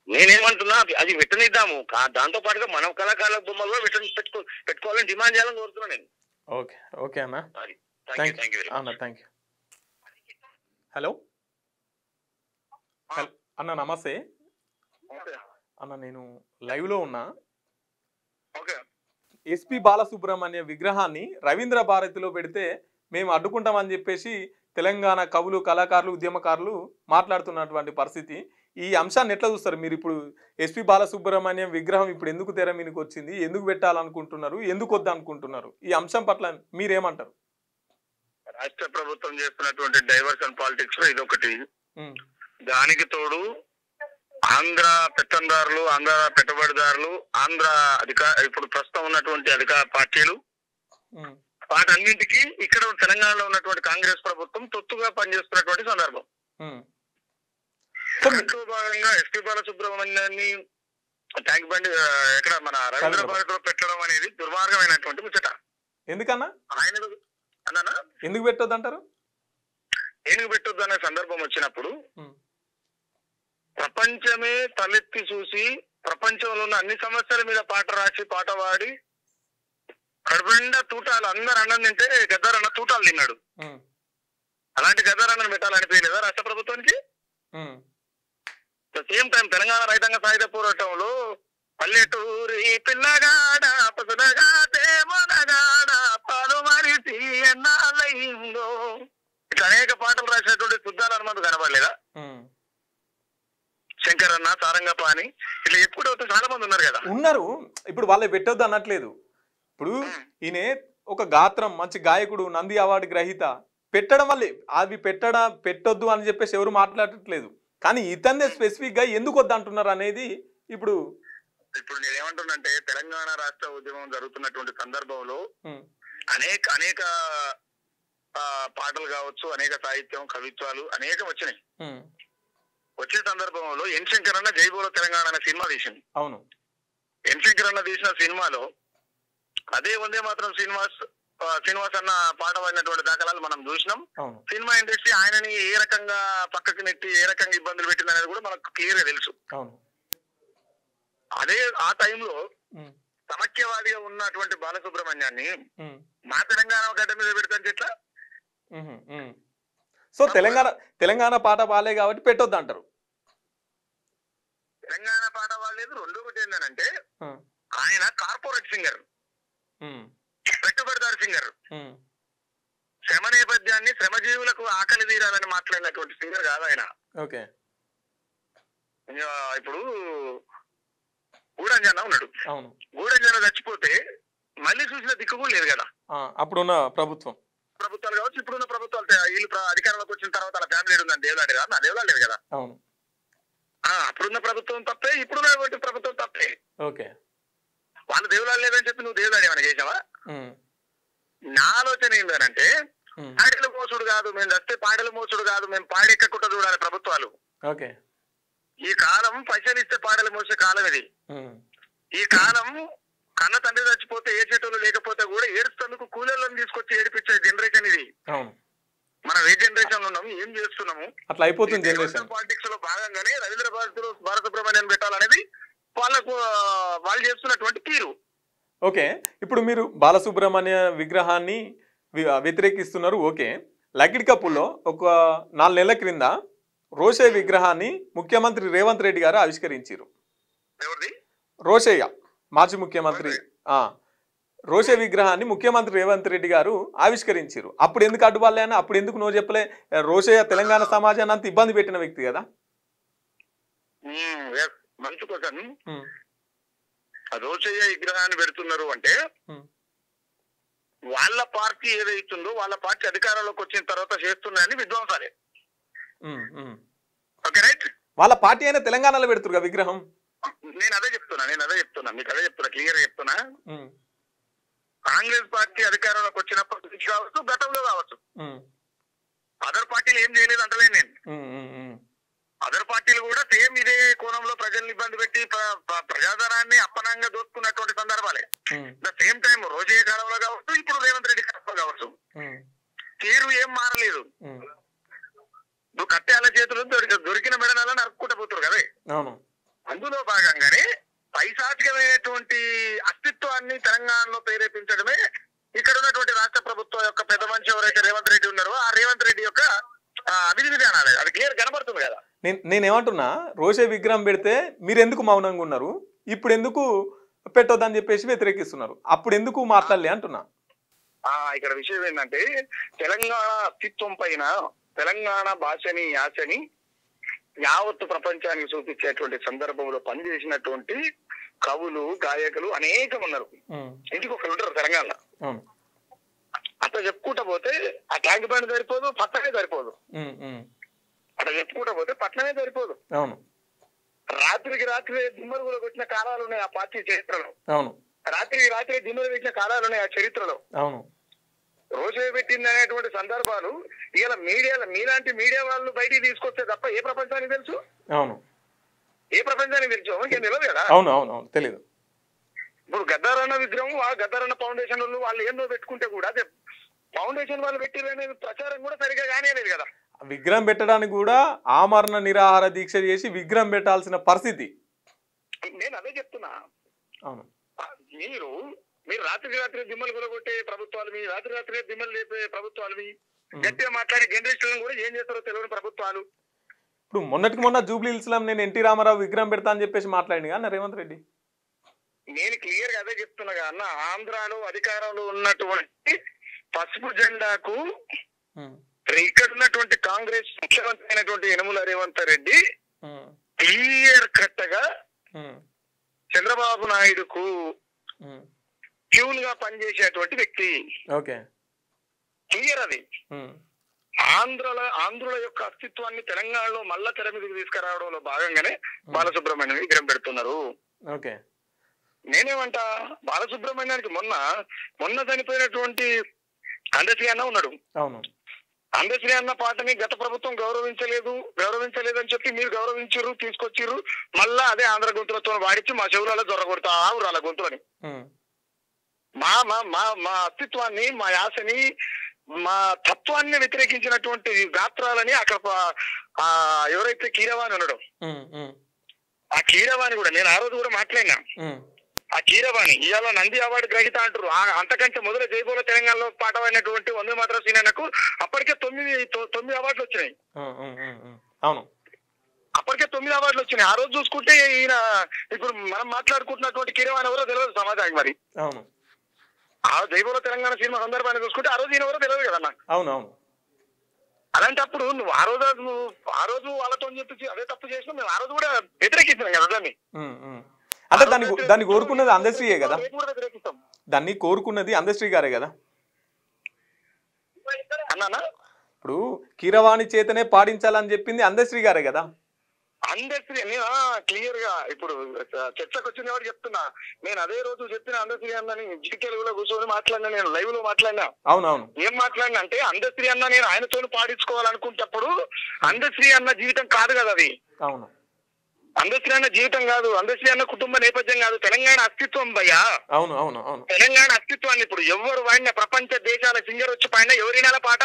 [SPEAKER 2] నేనేమంటున్నా అది పెట్టనిద్దాము, దాంతో పాటుగా మనం కళాకారుల బొమ్మలు పెట్టుకోవాలని డిమాండ్ చేయాలని కోరుతున్నా నేను.
[SPEAKER 1] ఓకే ఓకే అన్న, థ్యాంక్ యూ. హలో అన్న, నమస్తే అన్న, నేను లైవ్లో ఉన్నా. ఎస్పి బాలసుబ్రహ్మణ్య విగ్రహాన్ని రవీంద్ర భారతిలో పెడితే మేము అడ్డుకుంటామని చెప్పేసి తెలంగాణ కవులు, కళాకారులు, ఉద్యమకారులు మాట్లాడుతున్నటువంటి పరిస్థితి. ఈ అంశాన్ని ఎట్లా చూస్తారు మీరు? ఇప్పుడు ఎస్పి బాలసుబ్రహ్మణ్యం విగ్రహం ఇప్పుడు ఎందుకు తెర మీదకి వచ్చింది, ఎందుకు పెట్టాలనుకుంటున్నారు, ఎందుకు వద్దనుకుంటున్నారు? ఈ అంశం పట్ల మీరేమంటారు?
[SPEAKER 2] రాష్ట్ర ప్రభుత్వం చేస్తున్నటువంటి డైవర్షన్ పాలిటిక్స్ లో ఇదొకటి.
[SPEAKER 1] ఉమ్,
[SPEAKER 2] దానికి తోడు ఆంధ్ర పెత్తందారులు, ఆంధ్ర పెట్టుబడిదారులు, ఆంధ్ర ఇప్పుడు ప్రస్తుతం ఉన్నటువంటి అధికార పార్టీలు,
[SPEAKER 1] ఉమ్,
[SPEAKER 2] వాటన్నింటికి ఇక్కడ తెలంగాణలో ఉన్నటువంటి కాంగ్రెస్ ప్రభుత్వం తొత్తుగా పనిచేస్తున్నటువంటి సందర్భం.
[SPEAKER 1] ఉమ్.
[SPEAKER 2] దాంట్లో భాగంగా ఎస్పీ బాలసుబ్రహ్మణ్యాన్ని ట్యాంక్ బండి ఎక్కడ మన రవీంద్ర భారత్ లో పెట్టడం అనేది దుర్మార్గమైనటువంటి ముచ్చట.
[SPEAKER 1] ఎందుకన్నా
[SPEAKER 2] ఆయన అన్నా
[SPEAKER 1] ఎందుకు పెట్టొద్దు అంటారు?
[SPEAKER 2] ఎందుకు పెట్టొద్దు అనే సందర్భం వచ్చినప్పుడు ప్రపంచమే తలెత్తి చూసి ప్రపంచంలో ఉన్న అన్ని సమస్యల మీద పాట రాసి పాట పాడి కడుపుండా తూటాలు అందరు అన్నం తింటే గద్దారన్న తూటాలు తిన్నాడు. అలాంటి గద్దారన్నను పెట్టాలనిపించలేదా రాష్ట్ర ప్రభుత్వానికి? సేమ్ టైం తెలంగాణ రైతాంగ సాయుధ పోరాటంలో పల్లెటూరి పిల్లగాడ పసునగాడే మనగాడ పాలు మరిసి ఎన్నాళ్ళయిందో ఇట్లా అనేక పాటలు రాసినటువంటి శుద్ధాల హనుమంతు కనబడలేదా? శంకరన్న, సారంగపాణి ఇట్లా ఎప్పుడు చాలా మంది ఉన్నారు కదా.
[SPEAKER 1] ఉన్నారు. ఇప్పుడు వాళ్ళే పెట్టొద్దు అనట్లేదు. ఇప్పుడు ఈయన ఒక గాత్రం మంచి గాయకుడు, నంది అవార్డు గ్రహీత, పెట్టడం వల్లే అవి పెట్టొద్దు అని చెప్పేసి ఎవరు మాట్లాడట్లేదు. కానీ ఇతన్నే స్పెసిఫిక్ గా ఎందుకు వద్దు అంటున్నారు అనేది ఇప్పుడు
[SPEAKER 2] నేనేమంటున్నంటే తెలంగాణ రాష్ట్ర ఉద్యమం జరుగుతున్నటువంటి సందర్భంలో అనేక పాటలు కావచ్చు, అనేక సాహిత్యం, కవిత్వాలు అనేకం వచ్చినాయి. వచ్చే సందర్భంలో ఎన్ శంకర్ అన్న జైబోలో తెలంగాణ అనే సినిమా తీసింది.
[SPEAKER 1] అవును.
[SPEAKER 2] ఎన్ శంకర్ అన్న తీసిన సినిమాలో అదే వందే మాత్రం శ్రీనివాస్ అన్న పాట పాడినటువంటి దాఖలాలు మనం చూసినాం. సినిమా ఇండస్ట్రీ ఆయనని ఏ రకంగా పక్కకి నెట్టి ఏ రకంగా ఇబ్బందులు పెట్టింది అనేది కూడా మనకు క్లియర్ గా తెలుసు. అదే ఆ టైంలో సమైక్యవాదిగా ఉన్నటువంటి బాలసుబ్రహ్మణ్యాన్ని మా తెలంగాణ గడ్డ మీద పెడతాను ఎట్లా?
[SPEAKER 1] సో తెలంగాణ పాట బాలే కాబట్టి పెట్టొద్దు అంటారు.
[SPEAKER 2] తెలంగాణ పాట బాలేదు. రెండోటి ఏంటంటే ఆయన కార్పొరేట్ సింగర్, పెట్టుబడిదారు సింగర్, శ్రమ నేపథ్యాన్ని శ్రమజీవులకు ఆకలి తీరాలని మాట్లాడినటువంటి సింగర్ కాదు ఆయన.
[SPEAKER 1] ఓకే.
[SPEAKER 2] ఇప్పుడు గూడంజన ఉన్నాడు. గూడంజన చచ్చిపోతే మళ్ళీ చూసిన దిక్కు కూడా లేదు కదా
[SPEAKER 1] అప్పుడున్న ప్రభుత్వాలు
[SPEAKER 2] కావచ్చు, ఇప్పుడున్న ప్రభుత్వాలు. వీళ్ళు అధికారంలోకి వచ్చిన తర్వాత వాళ్ళ ఫ్యామిలీ ఉందని దేవులాడి కాదు, నా దేవులాడు లేదు కదా. అప్పుడున్న ప్రభుత్వం తప్పే, ఇప్పుడున్నటువంటి ప్రభుత్వం తప్పే.
[SPEAKER 1] ఓకే.
[SPEAKER 2] వాళ్ళు దేవులాడు లేదని చెప్పి నువ్వు దేవులాడి ఏమైనా చేసావా? నా ఆలోచన ఏంటంటే పాడేలు మోసుడు కాదు, మేము చస్తే పాడేలు మోసుడు కాదు, మేము పాడెక్కకుండా చూడాలి ప్రభుత్వాలు.
[SPEAKER 1] ఓకే.
[SPEAKER 2] ఈ కాలం పైసలు ఇస్తే పాడలు మోసే కాలం ఇది. ఈ కాలం కన్న తండ్రి చచ్చిపోతే ఏ చెట్టులు లేకపోతే కూడా ఏడుస్తేందుకు కూలీలను తీసుకొచ్చి ఏడిపించే జనరేషన్ ఇది. మనం ఏ జనరేషన్ లో ఉన్నాము, ఏం చేస్తున్నాము,
[SPEAKER 1] అట్లా అయిపోతుంది జనరేషన్.
[SPEAKER 2] పాలిటిక్స్ లో భాగంగానే రవీంద్ర బాలసుబ్రహ్మణ్యం పెట్టాలనేది వాళ్ళు చేస్తున్నటువంటి తీరు.
[SPEAKER 1] ఓకే. ఇప్పుడు మీరు బాలసుబ్రహ్మణ్య విగ్రహాన్ని వ్యతిరేకిస్తున్నారు. ఓకే. లకిడి కప్పుల్లో ఒక 4 నెలల క్రింద రోషయ్య విగ్రహాన్ని ముఖ్యమంత్రి రేవంత్ రెడ్డి గారు ఆవిష్కరించారు. రోషయ్య మాజీ ముఖ్యమంత్రి రోషయ్య విగ్రహాన్ని ముఖ్యమంత్రి రేవంత్ రెడ్డి గారు ఆవిష్కరించారు. అప్పుడు ఎందుకు అడ్డుపడలే అని, అప్పుడు ఎందుకు నువ్వు చెప్పలే? రోషయ్య తెలంగాణ సమాజాన్ని అంత ఇబ్బంది పెట్టిన వ్యక్తి కదా.
[SPEAKER 2] మంచి క్వశ్చన్. రోషయ్య విగ్రహాన్ని పెడుతున్నారు అంటే వాళ్ళ పార్టీ ఏదైతుందో వాళ్ళ పార్టీ అధికారంలోకి వచ్చిన తర్వాత చేస్తున్నాయని విధ్వంసాలే. Okay right.
[SPEAKER 1] వాళ్ళ పార్టీ అయినా తెలంగాణలో పెడుతురు కదా విగ్రహం.
[SPEAKER 2] నేను అదే చెప్తున్నా మీకు అదే చెప్తున్నా, క్లియర్ చెప్తున్నా. కాంగ్రెస్ పార్టీ అధికారంలోకి వచ్చినప్పటి నుంచి కావచ్చు, గతంలో కావచ్చు, అదర్ పార్టీలు ఏం చేయలేదు అంటలేదు నేను. అదర్ పార్టీలు కూడా సేమ్ ఇదే కోణంలో ప్రజల్ని ఇబ్బంది పెట్టి ప్రజాధనాన్ని అప్పనంగా దోచుకున్నటువంటి సందర్భాలే. ద సేమ్ టైం రోజయ్య కాలంలో కావచ్చు, ఇప్పుడు రేవంత్ రెడ్డి కాలంలో కావచ్చు, తీరు ఏం మారలేదు. నువ్వు కట్టేల చేతులు దొరికిన మెడనాలని నరుక్కుంటూ పోతారు కదా. అందులో భాగంగానే పైశాచికమైనటువంటి అస్తిత్వాన్ని తెలంగాణలో ప్రేరేపించడమే ఇక్కడ ఉన్నటువంటి రాష్ట్ర ప్రభుత్వం యొక్క పెద్ద మనిషి ఎవరైతే రేవంత్ రెడ్డి ఉన్నారో ఆ రేవంత్ రెడ్డి యొక్క అభివృద్ధి విధానాలు అది క్లియర్ కనబడుతుంది కదా.
[SPEAKER 1] నేనేమంటున్నా, రోషయ్య విగ్రహం పెడితే మీరు ఎందుకు మౌనంగా ఉన్నారు, ఇప్పుడు ఎందుకు పెట్టొద్దని చెప్పేసి వ్యతిరేకిస్తున్నారు, అప్పుడు ఎందుకు మాట్లాడలే అంటున్నా.
[SPEAKER 2] ఇక్కడ విషయం ఏంటంటే తెలంగాణ అస్తిత్వం పైన తెలంగాణ భాషని యాసని యావత్తు ప్రపంచానికి చూపించేటువంటి సందర్భంలో పనిచేసినటువంటి కవులు, గాయకులు అనేకం ఉన్నారు. ఇంటికి ఒకరు ఉంటారు తెలంగాణలో. అట్లా చెప్పుకుంటా పోతే ఆ ట్యాంక్ బండ్ సరిపోదు, పట్టణమే సరిపోదు. అట్లా చెప్పుకుంటా పోతే పట్టణమే సరిపోదు.
[SPEAKER 1] అవును.
[SPEAKER 2] రాత్రికి రాత్రి దిమ్మలు కూడా కొట్టిన కాలాలు ఉన్నాయి ఆ పార్టీ చరిత్రలో.
[SPEAKER 1] అవును.
[SPEAKER 2] రాత్రికి రాత్రి దిమ్మలు పెట్టిన కాలాలు ఉన్నాయి ఆ చరిత్రలో.
[SPEAKER 1] అవును.
[SPEAKER 2] రోజు పెట్టింది అనేటువంటి సందర్భాలు ఇలా మీడియాలో మీలాంటి మీడియా వాళ్ళు బయటికి తీసుకొస్తే తప్ప ఏ ప్రపంచానికి తెలుసు?
[SPEAKER 1] అవును.
[SPEAKER 2] ఏ ప్రపంచానికి తెలుసు? ఇంకేం తెలియదు కదా.
[SPEAKER 1] అవును అవును అవును తెలియదు.
[SPEAKER 2] ఇప్పుడు గద్దారన్న విగ్రహం ఆ గద్దారన్న ఫౌండేషన్ వాళ్ళు ఏందో పెట్టుకుంటే కూడా అదే ఫౌండేషన్ వాళ్ళు పెట్టిరనే ప్రచారం కూడా సరిగా కానేలేదు కదా.
[SPEAKER 1] విగ్రహం పెట్టడానికి కూడా ఆమరణ నిరాహార దీక్ష చేసి విగ్రహం పెట్టాల్సిన పరిస్థితి.
[SPEAKER 2] నేను అదే చెప్తున్నా.
[SPEAKER 1] అవును.
[SPEAKER 2] మీరు రాత్రికి రాత్రి దిమ్మలు కొలగొట్టే ప్రభుత్వాలు, మీ రాత్రి రాత్రి దిమ్మలు లేపే ప్రభుత్వాలు, గట్టిగా మాట్లాడే జనరేషన్ కూడా ఏం చేస్తారో తెలియని ప్రభుత్వాలు.
[SPEAKER 1] ఇప్పుడు మొన్నటికి మొన్న జూబ్లీ హిల్స్ లో నేను ఎన్టీ రామారావు విగ్రహం పెడతా అని చెప్పేసి మాట్లాడింది కానీ రేవంత్ రెడ్డి.
[SPEAKER 2] నేను క్లియర్ గా అదే చెప్తున్నా అన్న, ఆంధ్రాలో అధికారంలో ఉన్నటువంటి పసుపు జెండాకు ఇక్కడ ఉన్నటువంటి కాంగ్రెస్ ముఖ్యమంత్రి అయినటువంటి యనమల రేవంత్ రెడ్డి క్లియర్ కట్ గా చంద్రబాబు నాయుడుకు ట్యూన్ గా పనిచేసేటువంటి వ్యక్తి.
[SPEAKER 1] ఓకే,
[SPEAKER 2] క్లియర్ అది. ఆంధ్రుల యొక్క అస్తిత్వాన్ని తెలంగాణలో మళ్ళా తెర మీదకి తీసుకురావడంలో భాగంగానే బాలసుబ్రహ్మణ్యం విగ్రహం పెడుతున్నారు.
[SPEAKER 1] ఓకే,
[SPEAKER 2] నేనేమంటా, బాలసుబ్రహ్మణ్యానికి మొన్న చనిపోయినటువంటి అందశ్రీ అన్న ఉన్నాడు.
[SPEAKER 1] అవును.
[SPEAKER 2] అందశ్రీ అన్న పాటని గత ప్రభుత్వం గౌరవించలేదు అని చెప్పి మీరు గౌరవించారు, తీసుకొచ్చిర్రు. మళ్ళా అదే ఆంధ్ర గొంతులతో వాడిచ్చి మా చెవులలో జొరగొడతా ఊరాల గొంతులని. మా మా అస్తిత్వాన్ని, మా యాసని, మా తత్వాన్ని వ్యతిరేకించినటువంటి గాత్రాలని అక్కడ ఎవరైతే కీరవాణి ఉన్నాడో ఆ కీరవాణి కూడా నేను ఆ రోజు కూడా మాట్లాడినా. ఆ కీరవాణి ఇవాళ నంది అవార్డు గ్రహీత అంటారు. అంతకంటే మొదలు జైబోల తెలంగాణలో పాట పాడినటువంటి వందే మాతరం సీనన్నకు అప్పటికే 9 అవార్డులు వచ్చినాయి.
[SPEAKER 1] అవును,
[SPEAKER 2] అప్పటికే 9 అవార్డులు వచ్చినాయి. ఆ రోజు చూసుకుంటే ఈయన ఇప్పుడు మనం మాట్లాడుకుంటున్నటువంటి కీరవాణి ఎవరో తెలియదు సమాజానికి. మరి
[SPEAKER 1] అవును,
[SPEAKER 2] ఆ జైబోల తెలంగాణ సినిమా సందర్భాన్ని చూసుకుంటే ఆ రోజు ఈయన ఎవరో తెలియదు కదన్నా.
[SPEAKER 1] అవును అవును.
[SPEAKER 2] అలాంటప్పుడు నువ్వు ఆ రోజు వాళ్ళతో చెప్పి అదే తప్పు చేసినా మేము ఆ రోజు కూడా వ్యతిరేకిస్తున్నాం కదా దాన్ని.
[SPEAKER 1] అంటే దాన్ని కోరుకున్నది అందశ్రీయే కదా, దాన్ని కోరుకున్నది అందశ్రీ గారే కదా
[SPEAKER 2] అన్నానా.
[SPEAKER 1] ఇప్పుడు కీరవాణి చేతనే పాడించాలని చెప్పింది అందశ్రీ గారే కదా.
[SPEAKER 2] అందశ్రీ నేను క్లియర్ గా ఇప్పుడు చర్చకు వచ్చిన వాడు చెప్తున్నా. నేను అదే రోజు చెప్పిన అందశ్రీ అన్నని జీకేలుగులో కూర్చొని మాట్లాడినా, నేను లైవ్ లో మాట్లాడినా.
[SPEAKER 1] అవునవును.
[SPEAKER 2] ఏం మాట్లాడినా అంటే అందశ్రీ అన్న నేను ఆయనతో పాడించుకోవాలనుకుంటప్పుడు అందశ్రీ అన్న జీవితం కాదు కదా అది.
[SPEAKER 1] అవును,
[SPEAKER 2] అందశ్రీ అన్న జీవితం కాదు, అందశ్రీ అన్న కుటుంబ నేపథ్యం కాదు, తెలంగాణ అస్తిత్వం భయ్యా.
[SPEAKER 1] అవును అవును అవును.
[SPEAKER 2] తెలంగాణ అస్తిత్వాన్ని ఇప్పుడు ఎవరు వాడిన ప్రపంచ దేశాల సింగర్ వచ్చి పాడినా ఎవరు వినాల పాట?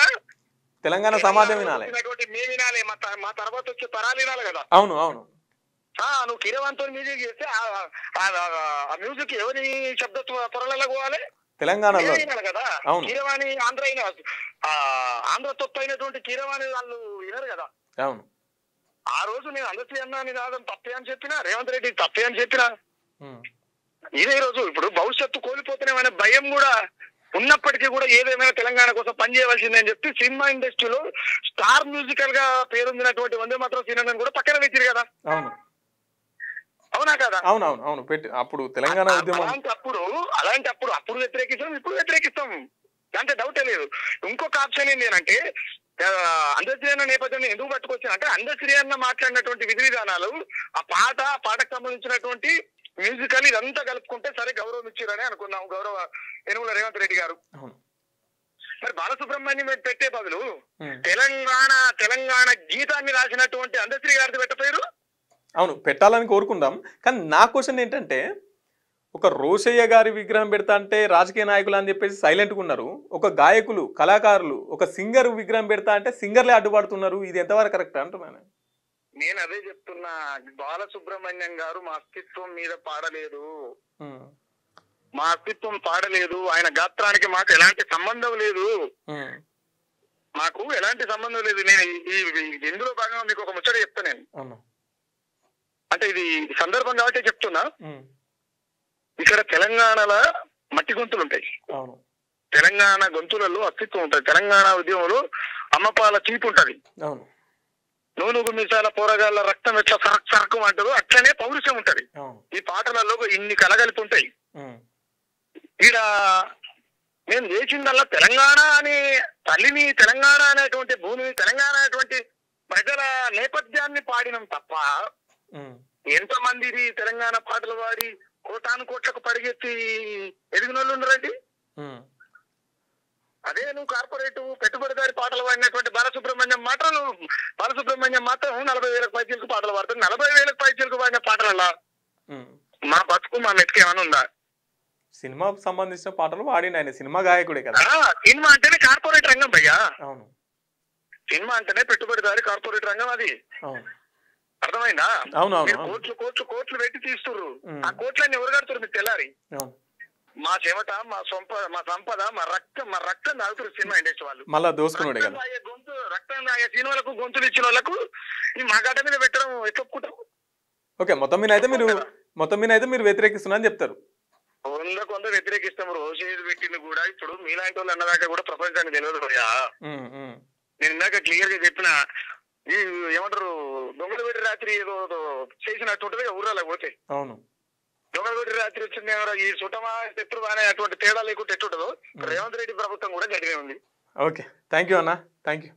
[SPEAKER 1] తెలంగాణ సమాజం వినాలి,
[SPEAKER 2] మేము వినాలి, మా తర్వాత వచ్చే తరాలు వినాలి కదా.
[SPEAKER 1] అవును అవును.
[SPEAKER 2] నువ్వు కీరవాణితో మ్యూజిక్ చేస్తే ఆ మ్యూజిక్ ఎవరి శబ్ద పొరలలో పోవాలి?
[SPEAKER 1] తెలంగాణలో
[SPEAKER 2] వినాలి కదా. కీరవాణి ఆంధ్ర తొత్తు అయినటువంటి కీరవాణి వాళ్ళు వినరు కదా.
[SPEAKER 1] అవును.
[SPEAKER 2] ఆ రోజు నేను అందశ్రీ అన్న నినాదం తప్పే అని చెప్పినా, రేవంత్ రెడ్డి తప్పే అని చెప్పినా. ఇదే రోజు ఇప్పుడు భవిష్యత్తు కోల్పోతున్నామనే భయం కూడా ఉన్నప్పటికీ కూడా ఏదేమైనా తెలంగాణ కోసం పనిచేయవలసిందని చెప్పి సినిమా ఇండస్ట్రీలో స్టార్ మ్యూజికల్ గా పేరొందినటువంటి వందే మాత్రం సీనన్నని కూడా పక్కన పెట్టిరు కదా. అవునా కదా?
[SPEAKER 1] అవునవును అవును. అప్పుడు తెలంగాణ ఉద్యమం
[SPEAKER 2] అలాంటప్పుడు అప్పుడు వ్యతిరేకిస్తాం, ఇప్పుడు వ్యతిరేకిస్తాం, అంటే డౌటే లేదు. ఇంకొక ఆప్షన్ ఏంటి అంటే అందశ్రీ అన్న నేపథ్యాన్ని ఎందుకు పట్టుకొచ్చాను అంటే అందశ్రీ అన్న మాట్లాడినటువంటి విధి విధానాలు, ఆ పాటకు సంబంధించినటువంటి మ్యూజికల్ ఇదంతా కలుపుకుంటే సరే గౌరవం ఇచ్చిరని అనుకున్నాం గౌరవ యనమల రేవంత్ రెడ్డి గారు. మరి బాలసుబ్రహ్మణ్యం పెట్టే బదులు తెలంగాణ గీతాన్ని రాసినటువంటి అందశ్రీ గారిది పెట్టపోయారు.
[SPEAKER 1] అవును, పెట్టాలని కోరుకుందాం. కానీ నా క్వశ్చన్ ఏంటంటే, ఒక రోషయ్య గారి విగ్రహం పెడతా అంటే రాజకీయ నాయకులు అని చెప్పేసి సైలెంట్గా ఉన్నారు, ఒక గాయకులు కళాకారులు ఒక సింగర్ విగ్రహం పెడతా అంటే సింగర్లే అడ్డుపడుతున్నారు. ఇది ఎంతవరకు కరెక్ట్ అంటున్నాను.
[SPEAKER 2] నేను అదే చెప్తున్నా, బాలసుబ్రహ్మణ్యం గారు మా అస్తిత్వం మీద పాడలేదు, మా అస్తిత్వం పాడలేదు. ఆయన గాత్రానికి మాకు ఎలాంటి సంబంధం లేదు, మాకు ఎలాంటి సంబంధం లేదు. నేను ఇందులో భాగంగా మీకు ఒక ముచ్చట చెప్తా. నేను అంటే ఇది సందర్భం కాబట్టి చెప్తున్నా. ఇక్కడ తెలంగాణలో మట్టి గొంతులు ఉంటాయి, తెలంగాణ గొంతులలో అస్తిత్వం ఉంటుంది. తెలంగాణ ఉద్యమంలో అమ్మపాల చీపు ఉంటది, నూనెగు మీసాల పోరగాళ్ళ రక్తం ఎట్లా సరక్కు అంటారు అట్లనే పౌరుషం ఉంటది. ఈ పాటలలో ఇన్ని కలగలిపి ఉంటాయి. ఈడ మేము చేసిందల్లా తెలంగాణ అని తల్లిని, తెలంగాణ అనేటువంటి భూమిని, తెలంగాణ అనేటువంటి ప్రజల నేపథ్యాన్ని పాడినాం తప్ప ఎంతమంది తెలంగాణ పాటలు పాడి కోటాను కోట్లకు పరిగెత్తి ఎదిగిన వాళ్ళు ఉన్నారండి. అదే నువ్వు కార్పొరేట్ పెట్టుబడిదారి పాటలు పాడినటువంటి బాలసుబ్రహ్మణ్యం మాత్రం 40,000 పైచీలకు పాటలు పాడతాడు. 40,000 పైచీలకు పాడిన పాటలల్లా మా బతుకు మా మెతుకు ఏమైనా ఉందా?
[SPEAKER 1] సినిమాకు సంబంధించిన పాటలు పాడిండు ఆయన, సినిమా గాయకుడే కదా.
[SPEAKER 2] సినిమా అంటేనే కార్పొరేట్ రంగం భయ్యా.
[SPEAKER 1] అవును,
[SPEAKER 2] సినిమా అంటేనే పెట్టుబడిదారి కార్పొరేట్ రంగం అది.
[SPEAKER 1] అవును,
[SPEAKER 2] అర్థమైందా?
[SPEAKER 1] అవునవును,
[SPEAKER 2] కోట్లు పెట్టి తీస్తుర్రు. ఆ కోట్లన్నీ ఎవరు కడుతున్నారు మీకు తెల్లారి? మా చెమట, మా సంపద, మా రక్తం తాగుతారు సినిమా ఇండస్ట్రీ వాళ్ళు.
[SPEAKER 1] మళ్ళా దోసుకున్నాడు కదా.
[SPEAKER 2] రక్తం తాగే సినిమాలకు గొంతులు ఇచ్చిన వాళ్ళకు ఈ మా గడ్డ మీద పెట్టడం ఎట్లా ఒప్పుకుంటాం?
[SPEAKER 1] ఓకే, మొత్తం మీద అయితే మీరు వ్యతిరేకిస్తున్నా అని చెప్తారు.
[SPEAKER 2] కొంత వ్యతిరేకిస్తాం. రోజు పెట్టింది కూడా ఇప్పుడు మీలాంటి వాళ్ళు అన్నదాకా కూడా ప్రపంచానికి తెలియదు భయ్యా. నేను ఇందాక క్లియర్ గా చెప్పిన ఈ ఏమంటారు దొంగలు పెట్టి రాత్రి ఏదో చేసినట్టు ఉంటది ఊరాలకు పోతే.
[SPEAKER 1] అవును,
[SPEAKER 2] దొంగలు పెట్టి రాత్రి వచ్చింది ఈ సుటమా శత్రువు అనే అటువంటి తేడా లేకుంటే ఎట్టుంటదో రేవంత్ రెడ్డి ప్రభుత్వం కూడా గట్టిగా ఉంది.
[SPEAKER 1] ఓకే, థ్యాంక్ యూ అన్న, థ్యాంక్ యూ.